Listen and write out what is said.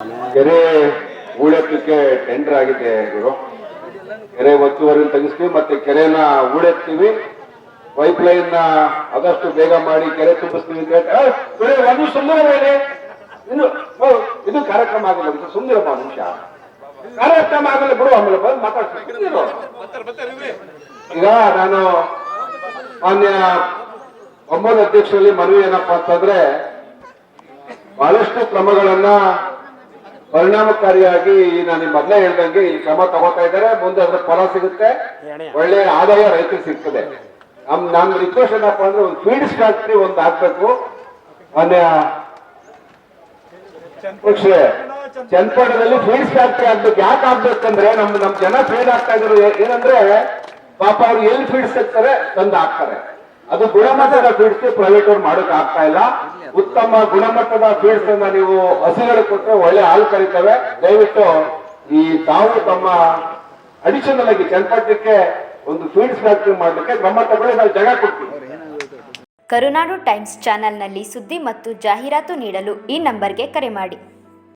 ಕೆರೆ ಹೂಳೆತ್ತಕ್ಕೆ ಟೆಂಡರ್ ಆಗಿದೆ ಗುರು. ಕೆರೆ ಒತ್ತುವರಿ ತೆಗಿಸ್ತೀವಿ, ಮತ್ತೆ ಕೆರೆನ ಹೂಳೆತ್ತೀವಿ, ಪೈಪ್ ಲೈನ್ ಆದಷ್ಟು ಬೇಗ ಮಾಡಿ ಕೆರೆ ತುಂಬಿಸ್ತೀವಿ ಅಂತ ಹೇಳಿ ಒಂದು ಸುಂದರ ಮೇಲೆ ಇನ್ನು ಇದು ಕಾರ್ಯಕ್ರಮ ಆಗಿಲ್ಲ. ಸುಂದರಮ್ಮ ನಿಮಿಷ ಕಾರ್ಯಕ್ರಮ ಆಗಲ್ಲ ಬಿಡು, ಆಮೇಲೆ ಬಂದು ಮಾತಾಡ್ತೀನಿ. ಈಗ ನಾನು ಮಾನ್ಯ ಒಮ್ಮದ ಅಧ್ಯಕ್ಷರಲ್ಲಿ ಮನವಿ ಏನಪ್ಪಾ ಅಂತಂದ್ರೆ, ಬಹಳಷ್ಟು ಕ್ರಮಗಳನ್ನ ಪರಿಣಾಮಕಾರಿಯಾಗಿ ನಾನು ಮೊದಲೇ ಹೇಳ್ದಂಗೆ ಈ ಕ್ರಮ ತಗೋತಾ ಇದ್ದಾರೆ. ಮುಂದೆ ಅದ್ರ ಫಲ ಸಿಗುತ್ತೆ, ಒಳ್ಳೆ ಆದಾಯ ರೈತರಿಗೆ ಸಿಗ್ತದೆ. ನಮ್ ರಿಕ್ವೆಸ್ಟ್ ಏನಪ್ಪಾ ಅಂದ್ರೆ ಒಂದು ಫೀಡ್ಸ್ ಫ್ಯಾಕ್ಟ್ರಿ ಒಂದು ಹಾಕ್ಬೇಕು. ಮಾನ್ಯ ಚನ್ನಪಟ್ಟಣದಲ್ಲಿ ಫೀಡ್ಸ್ ಫ್ಯಾಕ್ಟ್ರಿ ಆಗ್ಬೇಕು. ಯಾಕೆ ಆಗ್ಬೇಕಂದ್ರೆ ನಮ್ ಜನ ಫೀಡ್ ಆಗ್ತಾ ಇದ್ರು ಏನಂದ್ರೆ, ಪಾಪ ಅವ್ರು ಎಲ್ಲಿ ಫೀಡ್ಸ್ ಸಿಗ್ತಾರೆ ತಂದು ಹಾಕ್ತಾರೆ. ಅದು ಗುಣಮಟ್ಟದ ಫೀಡ್ಸ್ ಪ್ರೈವೇಟ್ ಅವ್ರು ಮಾಡೋಕೆ ಆಗ್ತಾ ಇಲ್ಲ. ಉತ್ತಮ ಗುಣಮಟ್ಟದ ಫೀಡ್ಸ್ ಅನ್ನ ನೀವು ಹಸುಗಳು ಕೊಟ್ಟರೆ ಒಳ್ಳೆ ಹಾಲು ಕರೀತವೆ. ದಯವಿಟ್ಟು ಈ ತಾವು ತಮ್ಮ ಅಡಿಷನಲ್ ಆಗಿ ಚನ್ನಪಟ್ಟಣಕ್ಕೆ ಒಂದು ಫೀಡ್ಸ್ ಫ್ಯಾಕ್ಟರಿ ಮಾಡಲಿಕ್ಕೆ ಕ್ರಮ ತಗೊಳ್ಳಿ, ನಾವು ಜಾಗ ಕೊಡ್ತೀವಿ. ಕರುನಾಡು ಟೈಮ್ಸ್ ಚಾನೆಲ್ನಲ್ಲಿ ಸುದ್ದಿ ಮತ್ತು ಜಾಹೀರಾತು ನೀಡಲು ಈ ನಂಬರ್ಗೆ ಕರೆ ಮಾಡಿ.